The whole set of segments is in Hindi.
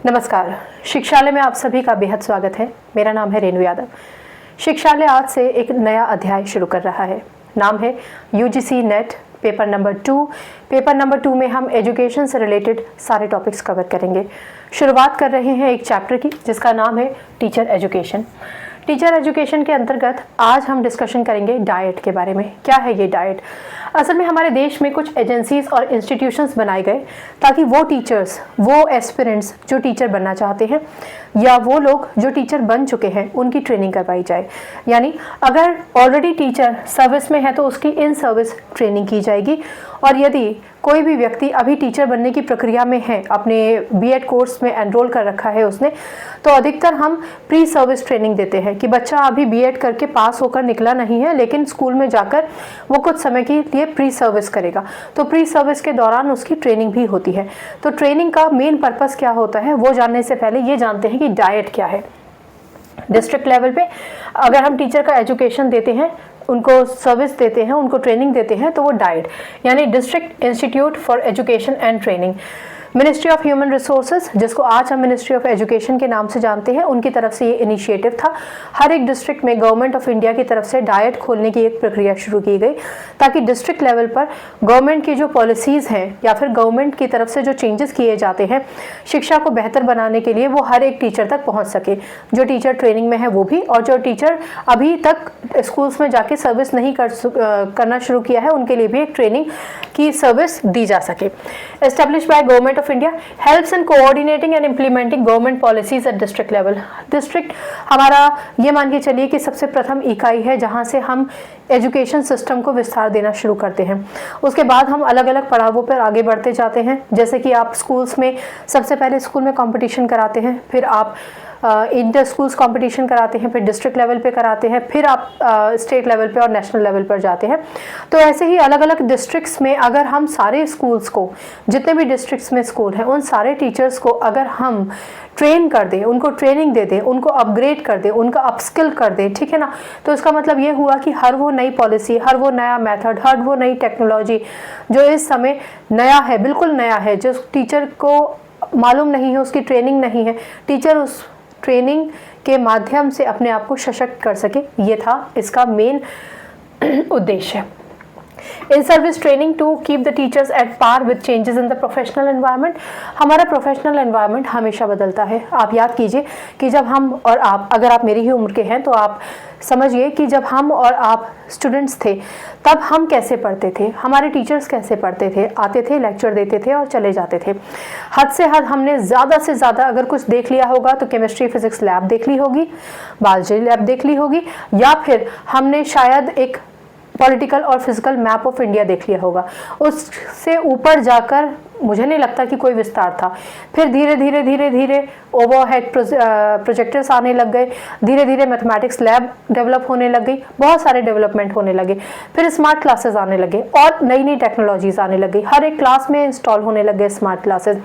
नमस्कार। शिक्षालय में आप सभी का बेहद स्वागत है। मेरा नाम है रेणु यादव। शिक्षालय आज से एक नया अध्याय शुरू कर रहा है। नाम है UGC net paper number 2। Paper number 2 में हम एजुकेशन से रिलेटेड सारे टॉपिक्स कवर करेंगे। शुरुआत कर रहे हैं एक चैप्टर की जिसका नाम है टीचर एजुकेशन। टीचर एजुकेशन के अंतर्गत आज हम डिस्कशन करेंगे डाइट के बारे में। क्या है ये डाइट? असल में हमारे देश में कुछ एजेंसीज और इंस्टीट्यूशंस बनाए गए ताकि वो टीचर्स, वो एस्पिरेंट्स जो टीचर बनना चाहते हैं या वो लोग जो टीचर बन चुके हैं उनकी ट्रेनिंग करवाई जाए। यानी अगर ऑलरेडी टीचर सर्विस में है तो उसकी इन सर्विस ट्रेनिंग की जाएगी, और यदि कोई भी व्यक्ति अभी टीचर बनने की प्रक्रिया में है, अपने बीएड कोर्स में एनरोल कर रखा है उसने, तो अधिकतर हम प्री सर्विस ट्रेनिंग देते हैं कि बच्चा अभी बीएड करके पास होकर निकला नहीं है लेकिन स्कूल में जाकर वो कुछ समय के लिए प्री सर्विस करेगा, तो प्री सर्विस के दौरान उसकी ट्रेनिंग भी होती है। तो ट्रेनिंग का मेन पर्पस क्या होता है वो जानने से पहले ये जानते हैं कि डाइट क्या है। डिस्ट्रिक्ट लेवल पे अगर हम टीचर का एजुकेशन देते हैं, उनको सर्विस देते हैं, उनको ट्रेनिंग देते हैं, तो वो डाइट यानी district institute for education and training, ministry of human resources, जिसको आज हम मिनिस्ट्री ऑफ एजुकेशन के नाम से जानते हैं, उनकी तरफ से ये इनिशिएटिव था। हर एक डिस्ट्रिक्ट में गवर्नमेंट ऑफ इंडिया की तरफ से डाइट खोलने की एक प्रक्रिया शुरू की गई ताकि डिस्ट्रिक्ट लेवल पर गवर्नमेंट की जो पॉलिसीज़ हैं या फिर गवर्नमेंट की तरफ से जो चेंजेस किए जाते हैं शिक्षा को बेहतर बनाने के लिए वो हर एक टीचर तक पहुँच सके। जो टीचर ट्रेनिंग में है वो भी, और जो टीचर अभी तक स्कूल्स में जाके सर्विस नहीं करना शुरू किया है उनके लिए भी एक ट्रेनिंग की सर्विस दी जा सके। Establish by government of India, helps in coordinating and implementing government policies at district level. District हमारा ये मान के चलिए कि सबसे प्रथम इकाई है जहां से हम एजुकेशन सिस्टम को विस्तार देना शुरू करते हैं। उसके बाद हम अलग अलग पड़ावों पर आगे बढ़ते जाते हैं। जैसे कि आप स्कूल्स में सबसे पहले स्कूल में कंपटीशन कराते हैं, फिर आप इंटर स्कूल्स कंपटीशन कराते हैं, फिर डिस्ट्रिक्ट लेवल पे कराते हैं, फिर आप स्टेट लेवल पे और नेशनल लेवल पर जाते हैं। तो ऐसे ही अलग अलग डिस्ट्रिक्ट्स में अगर हम सारे स्कूल्स को, जितने भी डिस्ट्रिक्ट्स में स्कूल हैं, उन सारे टीचर्स को अगर हम ट्रेन कर दें, उनको ट्रेनिंग दे दें, उनको अपग्रेड कर दें, उनका अपस्किल कर दें, ठीक है ना, तो इसका मतलब ये हुआ कि हर वो नई पॉलिसी, हर वो नया मेथड, हर वो नई टेक्नोलॉजी जो इस समय नया है, बिल्कुल नया है, जो टीचर को मालूम नहीं है, उसकी ट्रेनिंग नहीं है, टीचर उस ट्रेनिंग के माध्यम से अपने आप को सशक्त कर सके, ये था इसका मेन उद्देश्य। In service training to keep the teachers at par with changes in the professional environment. हमारा प्रोफेशनल एनवायरनमेंट हमेशा बदलता है। आप याद कीजिए कि जब हम और आप, अगर आप मेरी ही उम्र के हैं तो आप समझिए कि जब हम और आप स्टूडेंट्स थे तब हम कैसे पढ़ते थे, हमारे टीचर्स कैसे पढ़ते थे, आते थे, लेक्चर देते थे और चले जाते थे। हद से हद हमने ज़्यादा से ज़्यादा अगर कुछ देख लिया होगा तो केमिस्ट्री फिजिक्स लैब देख ली होगी, बायोलॉजी लैब देख ली होगी, या फिर हमने शायद एक पॉलिटिकल और फिजिकल मैप ऑफ इंडिया देख लिया होगा। उससे ऊपर जाकर मुझे नहीं लगता कि कोई विस्तार था। फिर धीरे धीरे धीरे धीरे ओवरहेड प्रोजेक्टर्स आने लग गए, धीरे धीरे मैथमेटिक्स लैब डेवलप होने लग गई, बहुत सारे डेवलपमेंट होने लगे, फिर स्मार्ट क्लासेस आने लगे और नई नई टेक्नोलॉजीज आने लग गई। हर एक क्लास में इंस्टॉल होने लगे स्मार्ट क्लासेस।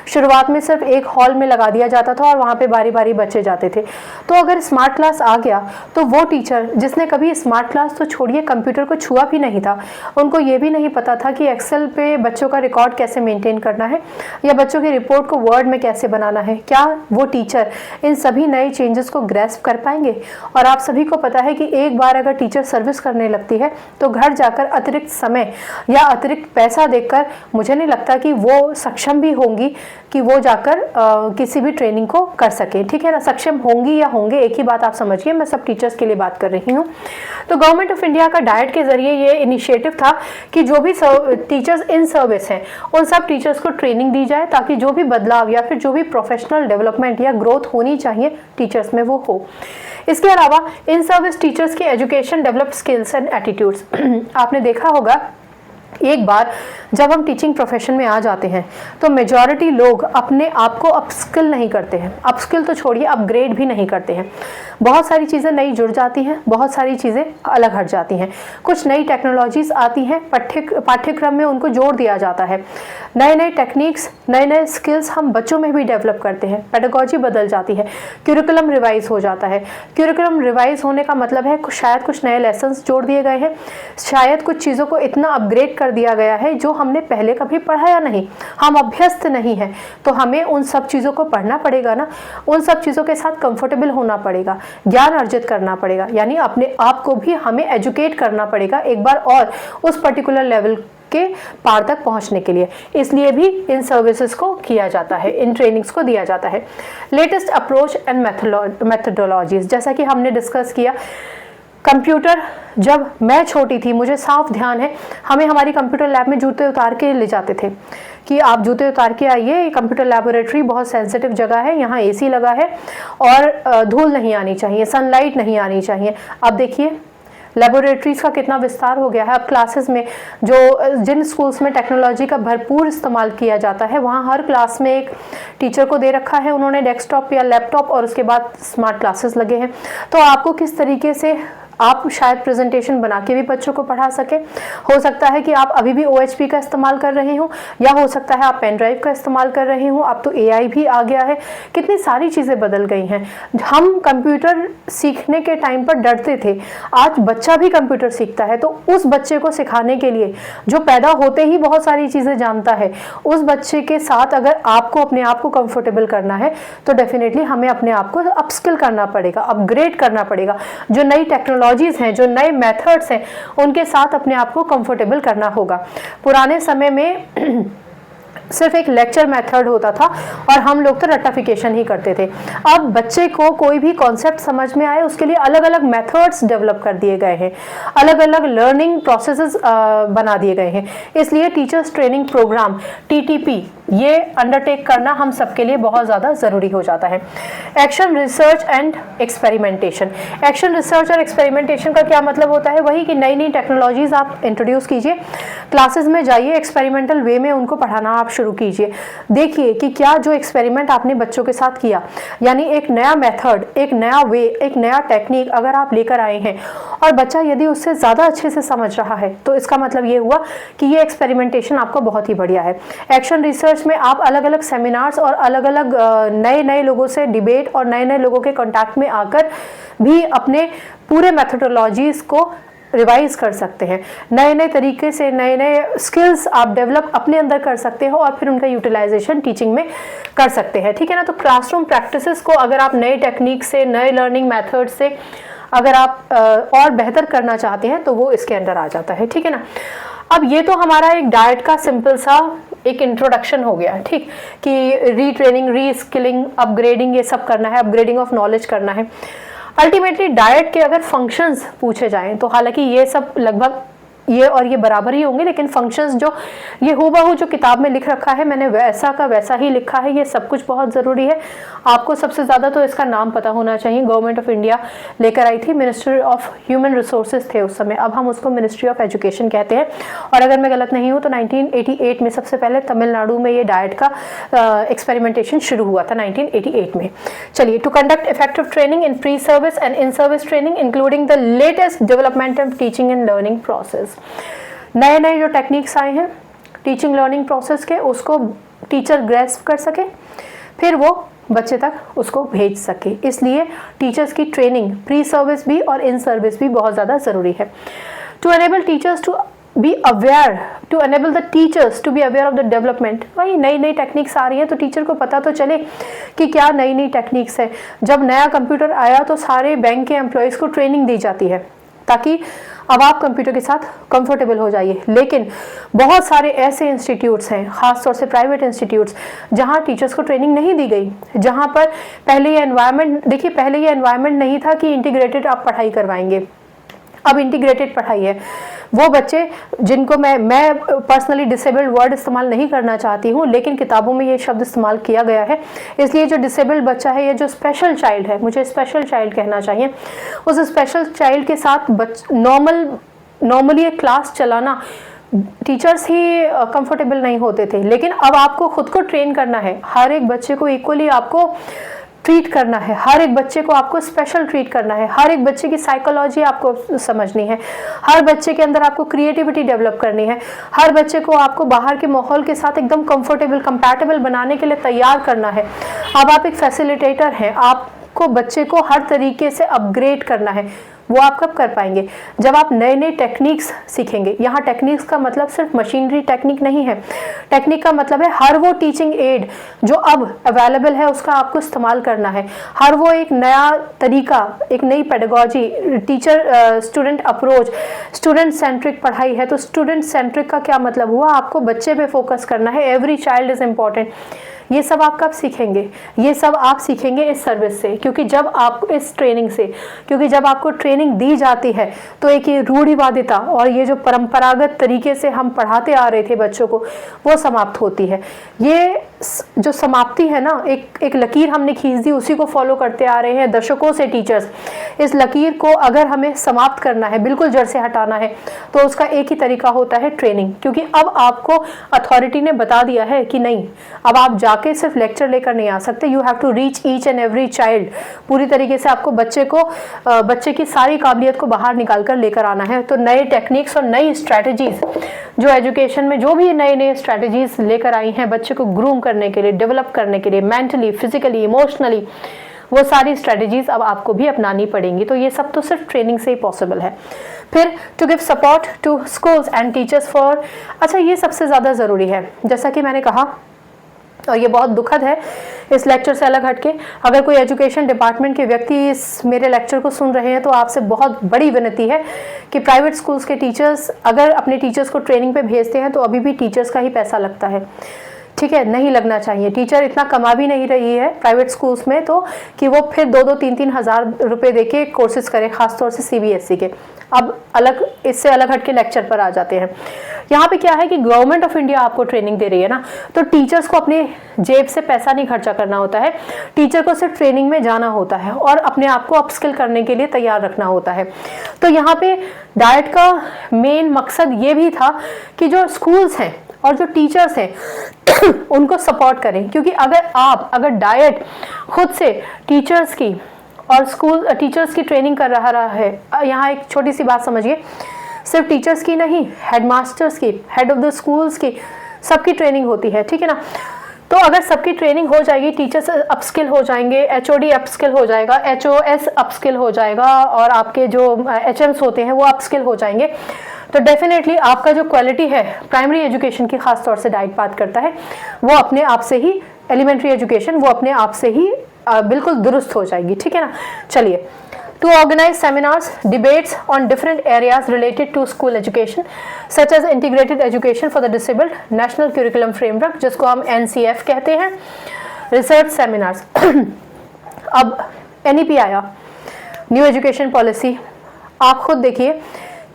शुरुआत में सिर्फ एक हॉल में लगा दिया जाता था और वहाँ पे बारी बारी बच्चे जाते थे। तो अगर स्मार्ट क्लास आ गया तो वो टीचर जिसने कभी स्मार्ट क्लास तो छोड़िए कंप्यूटर को छुआ भी नहीं था, उनको ये भी नहीं पता था कि एक्सेल पे बच्चों का रिकॉर्ड कैसे मेंटेन करना है या बच्चों की रिपोर्ट को वर्ड में कैसे बनाना है, क्या वो टीचर इन सभी नए चेंजेस को ग्रैस्प कर पाएंगे? और आप सभी को पता है कि एक बार अगर टीचर सर्विस करने लगती है तो घर जाकर अतिरिक्त समय या अतिरिक्त पैसा देकर मुझे नहीं लगता कि वो सक्षम भी होंगी कि वो जाकर किसी भी ट्रेनिंग को कर सके, ठीक है ना। सक्षम होंगी या होंगे, एक ही बात आप समझिए, मैं सब टीचर्स के लिए बात कर रही हूँ। तो गवर्नमेंट ऑफ इंडिया का डाइट के जरिए ये इनिशिएटिव था कि जो भी टीचर्स इन सर्विस हैं उन सब टीचर्स को ट्रेनिंग दी जाए ताकि जो भी बदलाव या फिर जो भी प्रोफेशनल डेवलपमेंट या ग्रोथ होनी चाहिए टीचर्स में वो हो। इसके अलावा इन सर्विस टीचर्स की education develop skills and attitudes. आपने देखा होगा एक बार जब हम टीचिंग प्रोफेशन में आ जाते हैं तो मेजॉरिटी लोग अपने आप को अपस्किल नहीं करते हैं, अपस्किल तो छोड़िए अपग्रेड भी नहीं करते हैं। बहुत सारी चीज़ें नई जुड़ जाती हैं, बहुत सारी चीज़ें अलग हट जाती हैं, कुछ नई टेक्नोलॉजीज़ आती हैं, पाठ्यक्रम में उनको जोड़ दिया जाता है, नए नए टेक्निक्स, नए नए स्किल्स हम बच्चों में भी डेवलप करते हैं, पेडागॉजी बदल जाती है, क्यूरिकुलम रिवाइज हो जाता है। क्यूरिकुलम रिवाइज होने का मतलब है शायद कुछ नए लेसन्स जोड़ दिए गए हैं, शायद कुछ चीज़ों को इतना अपग्रेड कर दिया गया है जो हमने पहले कभी पढ़ाया नहीं, हम अभ्यस्त नहीं हैं, तो हमें उन सब चीज़ों को पढ़ना पड़ेगा ना, उन सब चीज़ों के साथ कंफर्टेबल होना पड़ेगा, ज्ञान अर्जित करना पड़ेगा, यानी अपने आप को भी हमें एजुकेट करना पड़ेगा एक बार और उस पर्टिकुलर लेवल के पार तक पहुंचने के लिए। इसलिए भी इन सर्विसेज को किया जाता है, इन ट्रेनिंग्स को दिया जाता है। लेटेस्ट अप्रोच एंड मेथोडोलॉजीज, जैसा कि हमने डिस्कस किया, कंप्यूटर जब मैं छोटी थी मुझे साफ ध्यान है, हमें हमारी कंप्यूटर लैब में जूते उतार के ले जाते थे कि आप जूते उतार के आइए, कंप्यूटर लैबोरेटरी बहुत सेंसिटिव जगह है, यहाँ एसी लगा है और धूल नहीं आनी चाहिए, सनलाइट नहीं आनी चाहिए। अब देखिए लेबोरेटरीज का कितना विस्तार हो गया है। अब क्लासेस में जिन स्कूल्स में टेक्नोलॉजी का भरपूर इस्तेमाल किया जाता है, वहाँ हर क्लास में एक टीचर को दे रखा है उन्होंने डेस्कटॉप या लैपटॉप, और उसके बाद स्मार्ट क्लासेस लगे हैं। तो आपको किस तरीके से आप शायद प्रेजेंटेशन बना के भी बच्चों को पढ़ा सके। हो सकता है कि आप अभी भी OHP का इस्तेमाल कर रहे हो, या हो सकता है आप पेन ड्राइव का इस्तेमाल कर रहे हो। अब तो AI भी आ गया है, कितनी सारी चीज़ें बदल गई हैं। हम कंप्यूटर सीखने के टाइम पर डरते थे, आज बच्चा भी कंप्यूटर सीखता है। तो उस बच्चे को सिखाने के लिए जो पैदा होते ही बहुत सारी चीज़ें जानता है, उस बच्चे के साथ अगर आपको अपने आप को कंफर्टेबल करना है तो डेफिनेटली हमें अपने आप को अपस्किल करना पड़ेगा, अपग्रेड करना पड़ेगा। जो नई टेक्नोलॉजीज हैं, जो नए मेथड्स हैं, उनके साथ अपने आप को कंफर्टेबल करना होगा। पुराने समय में सिर्फ एक लेक्चर मेथड होता था और हम लोग तो रट्टाफिकेशन ही करते थे। अब बच्चे को कोई भी कॉन्सेप्ट समझ में आए उसके लिए अलग अलग मेथड्स डेवलप कर दिए गए हैं, अलग अलग लर्निंग प्रोसेसेस बना दिए गए हैं। इसलिए टीचर्स ट्रेनिंग प्रोग्राम TTP ये अंडरटेक करना हम सबके लिए बहुत ज़्यादा ज़रूरी हो जाता है। Action research and experimentation. Action research और एक्सपेरिमेंटेशन का क्या मतलब होता है? वही कि नई नई टेक्नोलॉजीज आप इंट्रोड्यूस कीजिए, क्लासेस में जाइए, एक्सपेरिमेंटल वे में उनको पढ़ाना आप शुरू कीजिए। देखिए कि क्या जो एक्सपेरिमेंट आपने बच्चों के साथ किया, यानी एक नया मेथड, एक नया वे, एक नया टेक्निक अगर आप लेकर आए हैं और बच्चा यदि उससे ज़्यादा अच्छे से समझ रहा है, तो इसका मतलब ये हुआ कि ये एक्सपेरिमेंटेशन आपको बहुत ही बढ़िया है। एक्शन रिसर्च में आप अलग अलग सेमिनार्स और अलग अलग नए नए लोगों से डिबेट और नए नए लोगों के कांटेक्ट में आकर भी अपने पूरे मेथोडोलॉजीज को रिवाइज कर सकते हैं। नए नए तरीके से नए नए स्किल्स आप डेवलप अपने अंदर कर सकते हो और फिर उनका यूटिलाइजेशन टीचिंग में कर सकते हैं। ठीक है ना? तो क्लासरूम प्रैक्टिसेस को अगर आप नए टेक्निक से, नए लर्निंग मेथड से अगर आप और बेहतर करना चाहते हैं तो वो इसके अंदर आ जाता है। ठीक है ना? अब ये तो हमारा एक डाइट का सिंपल सा एक इंट्रोडक्शन हो गया, ठीक, कि रीट्रेनिंग, री-स्किलिंग, अपग्रेडिंग ये सब करना है, अपग्रेडिंग ऑफ नॉलेज करना है। अल्टीमेटली डाइट के अगर फंक्शंस पूछे जाएं तो हालांकि ये सब लगभग ये और ये बराबर ही होंगे, लेकिन फंक्शंस जो ये हूबहू जो किताब में लिख रखा है मैंने वैसा का वैसा ही लिखा है। ये सब कुछ बहुत ज़रूरी है। आपको सबसे ज़्यादा तो इसका नाम पता होना चाहिए। गवर्नमेंट ऑफ इंडिया लेकर आई थी, मिनिस्ट्री ऑफ ह्यूमन रिसोर्सेज थे उस समय, अब हम उसको मिनिस्ट्री ऑफ एजुकेशन कहते हैं। और अगर मैं गलत नहीं हूँ तो 1988 में सबसे पहले तमिलनाडु में ये डाइट का एक्सपेरिमेंटेशन शुरू हुआ था 1988 में। चलिए, to conduct effective training in pre service and in service training including the latest development of teaching and learning process. नए नए जो टेक्निक्स आए हैं टीचिंग लर्निंग प्रोसेस के, उसको टीचर ग्रेस्प कर सके, फिर वो बच्चे तक उसको भेज सके। इसलिए टीचर्स की ट्रेनिंग प्री सर्विस भी और इन सर्विस भी बहुत ज़्यादा ज़रूरी है। To enable teachers to be aware, to enable the teachers to be aware of the development. वही नई नई टेक्निक्स आ रही हैं तो टीचर को पता तो चले कि क्या नई नई टेक्निक्स है। जब नया कंप्यूटर आया तो सारे बैंक के एम्प्लॉयज़ को ट्रेनिंग दी जाती है ताकि अब आप कंप्यूटर के साथ कंफर्टेबल हो जाइए। लेकिन बहुत सारे ऐसे इंस्टीट्यूट्स हैं, खासतौर से प्राइवेट इंस्टीट्यूट्स, जहां टीचर्स को ट्रेनिंग नहीं दी गई, जहां पर पहले ये एनवायरनमेंट, देखिए पहले ये एनवायरनमेंट नहीं था कि इंटीग्रेटेड आप पढ़ाई करवाएंगे, अब इंटीग्रेटेड पढ़ाई है। वो बच्चे जिनको मैं पर्सनली डिसेबल्ड वर्ड इस्तेमाल नहीं करना चाहती हूँ, लेकिन किताबों में ये शब्द इस्तेमाल किया गया है, इसलिए जो डिसेबल्ड बच्चा है, ये जो स्पेशल चाइल्ड है, मुझे स्पेशल चाइल्ड कहना चाहिए, उस स्पेशल चाइल्ड के साथ नॉर्मली एक क्लास चलाना टीचर्स ही कंफर्टेबल नहीं होते थे। लेकिन अब आपको खुद को ट्रेन करना है, हर एक बच्चे को इक्वली आपको ट्रीट करना है, हर एक बच्चे को आपको स्पेशल ट्रीट करना है, हर एक बच्चे की साइकोलॉजी आपको समझनी है, हर बच्चे के अंदर आपको क्रिएटिविटी डेवलप करनी है, हर बच्चे को आपको बाहर के माहौल के साथ एकदम कंफर्टेबल, कंपैटिबल बनाने के लिए तैयार करना है। अब आप एक फैसिलिटेटर हैं, आपको बच्चे को हर तरीके से अपग्रेड करना है। वो आप कब कर पाएंगे? जब आप नए नए टेक्निक्स सीखेंगे। यहाँ टेक्निक्स का मतलब सिर्फ मशीनरी टेक्निक नहीं है, टेक्निक का मतलब है हर वो टीचिंग एड जो अब अवेलेबल है उसका आपको इस्तेमाल करना है, हर वो एक नया तरीका, एक नई pedagogy, teacher student approach, student centric पढ़ाई है तो स्टूडेंट सेंट्रिक का क्या मतलब हुआ, आपको बच्चे पे फोकस करना है, एवरी चाइल्ड इज इम्पॉर्टेंट। ये सब आप कब सीखेंगे? ये सब आप सीखेंगे इस सर्विस से, क्योंकि जब आप इस ट्रेनिंग से, क्योंकि जब आपको ट्रेनिंग दी जाती है तो एक ये रूढ़िवादिता और ये जो परंपरागत तरीके से हम पढ़ाते आ रहे थे बच्चों को वो समाप्त होती है। ये जो समाप्ति है ना, एक लकीर हमने खींच दी, उसी को फॉलो करते आ रहे हैं दशकों से टीचर्स। इस लकीर को अगर हमें समाप्त करना है, बिल्कुल जड़ से हटाना है, तो उसका एक ही तरीका होता है ट्रेनिंग। क्योंकि अब आपको अथॉरिटी ने बता दिया है कि नहीं, अब आप जाके सिर्फ लेक्चर लेकर नहीं आ सकते, you have to reach each and every child. पूरी तरीके से आपको बच्चे की सारी काबिलियत को बाहर निकाल कर लेकर आना है। तो नए टेक्निक्स और नई स्ट्रैटेजीज जो एजुकेशन में जो भी नए नए स्ट्रैटेजीज लेकर आई हैं बच्चे को ग्रूम करने के लिए, डेवलप करने के लिए, मेंटली, फिजिकली, इमोशनली, वो सारी स्ट्रैटेजीज अब आपको भी अपनानी पड़ेंगी। तो ये सब तो सिर्फ ट्रेनिंग से ही पॉसिबल है। फिर to give support to schools and teachers for, अच्छा ये सबसे ज़्यादा ज़रूरी है, जैसा कि मैंने कहा, और ये बहुत दुखद है इस लेक्चर से अलग हटके। अगर कोई एजुकेशन डिपार्टमेंट के व्यक्ति इस मेरे लेक्चर को सुन रहे हैं तो आपसे बहुत बड़ी विनती है कि प्राइवेट स्कूल्स के टीचर्स अगर अपने टीचर्स को ट्रेनिंग पे भेजते हैं तो अभी भी टीचर्स का ही पैसा लगता है, ठीक है, नहीं लगना चाहिए। टीचर इतना कमा भी नहीं रही है प्राइवेट स्कूल्स में तो कि वो फिर 2-3 हज़ार रुपए देके कोर्सेज करे, खासतौर से CBSE के। अब इससे अलग हट के लेक्चर पर आ जाते हैं। यहाँ पे क्या है कि गवर्नमेंट ऑफ इंडिया आपको ट्रेनिंग दे रही है ना, तो टीचर्स को अपने जेब से पैसा नहीं खर्चा करना होता है, टीचर को सिर्फ ट्रेनिंग में जाना होता है और अपने आप को अपस्किल करने के लिए तैयार रखना होता है। तो यहाँ पे डाइट का मेन मकसद ये भी था कि जो स्कूल्स हैं और जो टीचर्स हैं उनको सपोर्ट करें, क्योंकि अगर डाइट खुद से टीचर्स की और स्कूल टीचर्स की ट्रेनिंग कर रहा है, यहाँ एक छोटी सी बात समझिए, सिर्फ टीचर्स की नहीं, हेडमास्टर्स की, हेड ऑफ द स्कूल्स की, सबकी ट्रेनिंग होती है, ठीक है ना। तो अगर सबकी ट्रेनिंग हो जाएगी, टीचर्स अपस्किल हो जाएंगे, HOD अपस्किल हो जाएगा, HOS अपस्किल हो जाएगा और आपके जो HMs होते हैं वो अपस्किल हो जाएंगे, तो डेफिनेटली आपका जो क्वालिटी है प्राइमरी एजुकेशन की, खास तौर से डाइट बात करता है, वो अपने आप से ही, एलिमेंट्री एजुकेशन वो अपने आप से ही बिल्कुल दुरुस्त हो जाएगी, ठीक है ना। चलिए, to organize seminars, debates on different areas related to school education, such as integrated education for the disabled, national curriculum framework जिसको हम NCF कहते हैं, research seminars। अब NEP आया, न्यू एजुकेशन पॉलिसी। आप खुद देखिए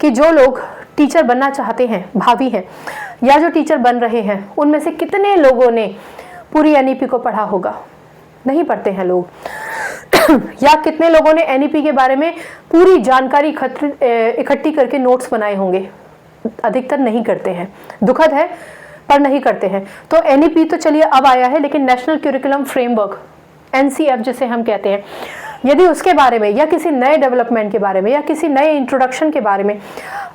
कि जो लोग टीचर बनना चाहते हैं, भावी हैं, या जो टीचर बन रहे हैं, उनमें से कितने लोगों ने पूरी NEP को पढ़ा होगा? नहीं पढ़ते हैं लोग। या कितने लोगों ने NEP के बारे में पूरी जानकारी इकट्ठी करके नोट्स बनाए होंगे? अधिकतर नहीं करते हैं, दुखद है पर नहीं करते हैं। तो NEP तो चलिए अब आया है, लेकिन नेशनल करिकुलम फ्रेमवर्क, NCF जिसे हम कहते हैं, यदि उसके बारे में या किसी नए डेवलपमेंट के बारे में या किसी नए इंट्रोडक्शन के बारे में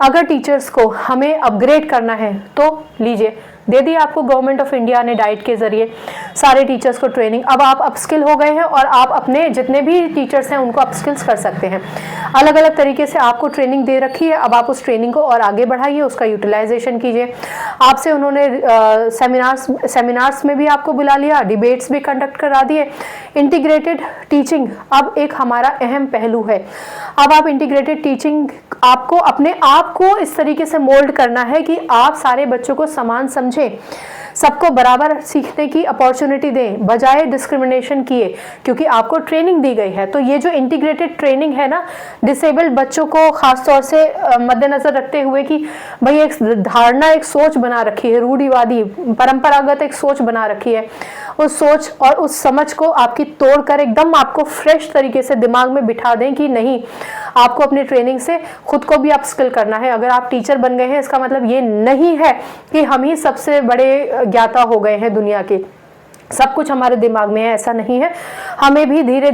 अगर टीचर्स को हमें अपग्रेड करना है तो लीजिए, दे दी आपको गवर्नमेंट ऑफ इंडिया ने डाइट के जरिए सारे टीचर्स को ट्रेनिंग। अब आप अपस्किल हो गए हैं और आप अपने जितने भी टीचर्स हैं उनको अपस्किल्स कर सकते हैं। अलग अलग तरीके से आपको ट्रेनिंग दे रखी है, अब आप उस ट्रेनिंग को और आगे बढ़ाइए, उसका यूटिलाइजेशन कीजिए। आपसे उन्होंने सेमिनार्स में भी आपको बुला लिया, डिबेट्स भी कंडक्ट करा दिए। इंटीग्रेटेड टीचिंग अब एक हमारा अहम पहलू है। अब आप इंटीग्रेटेड टीचिंग, आपको अपने आप को इस तरीके से मोल्ड करना है कि आप सारे बच्चों को समान समझें, सबको बराबर सीखने की अपॉर्चुनिटी दें बजाय डिस्क्रिमिनेशन किए, क्योंकि आपको ट्रेनिंग दी गई है। तो ये जो इंटीग्रेटेड ट्रेनिंग है ना, डिसेबल्ड बच्चों को खास तौर से मद्देनजर रखते हुए कि भाई एक धारणा, एक सोच बना रखी है, रूढ़िवादी परंपरागत एक सोच बना रखी है, उस सोच और उस समझ को आपकी तोड़कर एकदम आपको फ्रेश तरीके से दिमाग में बिठा दें कि नहीं, आपको अपनी ट्रेनिंग से खुद को भी अपस्किल करना है। अगर आप टीचर बन गए हैं इसका मतलब ये नहीं है कि हम ही सबसे बड़े ज्ञाता हो गए हैं दुनिया के, सब कुछ हमारे दिमाग में है, ऐसा नहीं है। हमें भी धीरे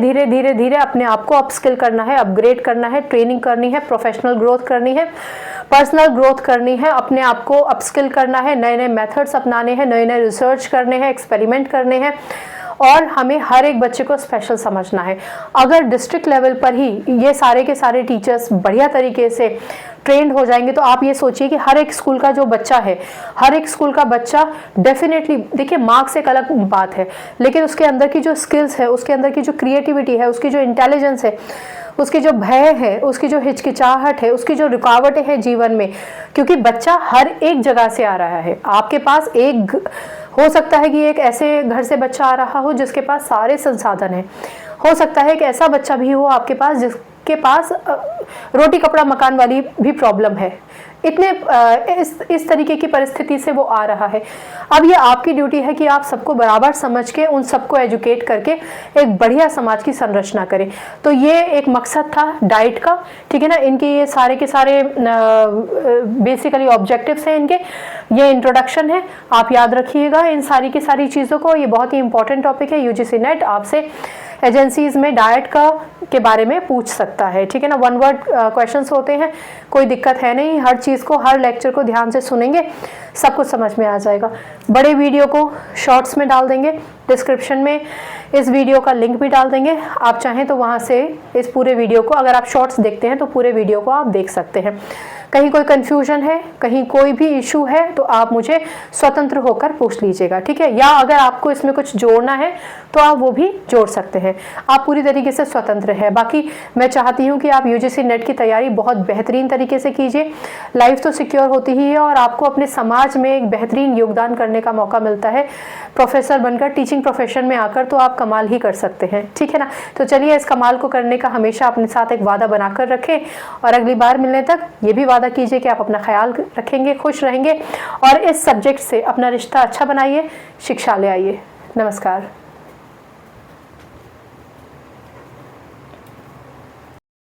धीरे अपने आप को अपस्किल करना है, अपग्रेड करना है, ट्रेनिंग करनी है, प्रोफेशनल ग्रोथ करनी है, पर्सनल ग्रोथ करनी है, अपने आप को अपस्किल करना है, नए नए मेथड्स अपनाने हैं, नए नए रिसर्च करने हैं, एक्सपेरिमेंट करने हैं और हमें हर एक बच्चे को स्पेशल समझना है। अगर डिस्ट्रिक्ट लेवल पर ही ये सारे के सारे टीचर्स बढ़िया तरीके से ट्रेंड हो जाएंगे तो आप ये सोचिए कि हर एक स्कूल का जो बच्चा है, हर एक स्कूल का बच्चा डेफिनेटली, देखिए मार्क्स एक अलग बात है, लेकिन उसके अंदर की जो स्किल्स है, उसके अंदर की जो क्रिएटिविटी है, उसकी जो इंटेलिजेंस है, उसकी जो भय है, उसकी जो हिचकिचाहट है, उसकी जो रुकावटें हैं जीवन में, क्योंकि बच्चा हर एक जगह से आ रहा है। आपके पास एक हो सकता है कि एक ऐसे घर से बच्चा आ रहा हो जिसके पास सारे संसाधन हैं, हो सकता है कि ऐसा बच्चा भी हो आपके पास जिसके पास रोटी कपड़ा मकान वाली भी प्रॉब्लम है। इतने इस तरीके की परिस्थिति से वो आ रहा है। अब ये आपकी ड्यूटी है कि आप सबको बराबर समझ के उन सबको एजुकेट करके एक बढ़िया समाज की संरचना करें। तो ये एक मकसद था डाइट का, ठीक है ना। इनके ये सारे के सारे बेसिकली ऑब्जेक्टिव्स हैं इनके, ये इंट्रोडक्शन है, आप याद रखिएगा इन सारी की सारी चीज़ों को। ये बहुत ही इंपॉर्टेंट टॉपिक है। यूजीसी नेट आपसे एजेंसीज में डाइट का के बारे में पूछ सकता है, ठीक है ना। वन वर्ड क्वेश्चंस होते हैं, कोई दिक्कत है नहीं। हर चीज़ को, हर लेक्चर को ध्यान से सुनेंगे, सब कुछ समझ में आ जाएगा। बड़े वीडियो को शॉर्ट्स में डाल देंगे, डिस्क्रिप्शन में इस वीडियो का लिंक भी डाल देंगे। आप चाहें तो वहाँ से इस पूरे वीडियो को, अगर आप शॉर्ट्स देखते हैं तो पूरे वीडियो को आप देख सकते हैं। कहीं कोई कंफ्यूजन है, कहीं कोई भी इशू है तो आप मुझे स्वतंत्र होकर पूछ लीजिएगा, ठीक है। या अगर आपको इसमें कुछ जोड़ना है तो आप वो भी जोड़ सकते हैं। आप पूरी तरीके से स्वतंत्र है। बाकी मैं चाहती हूँ कि आप यूजीसी नेट की तैयारी बहुत बेहतरीन तरीके से कीजिए। लाइफ तो सिक्योर होती ही है और आपको अपने समाज में एक बेहतरीन योगदान करने का मौका मिलता है। प्रोफेसर बनकर, टीचिंग प्रोफेशन में आकर तो आप कमाल ही कर सकते हैं, ठीक है ना। तो चलिए इस कमाल को करने का हमेशा अपने साथ एक वादा बनाकर रखें और अगली बार मिलने तक ये भी वादा कीजिए कि आप अपना ख्याल रखेंगे, खुश रहेंगे और इस सब्जेक्ट से अपना रिश्ता अच्छा बनाइए। शिक्षा ले आइए। नमस्कार।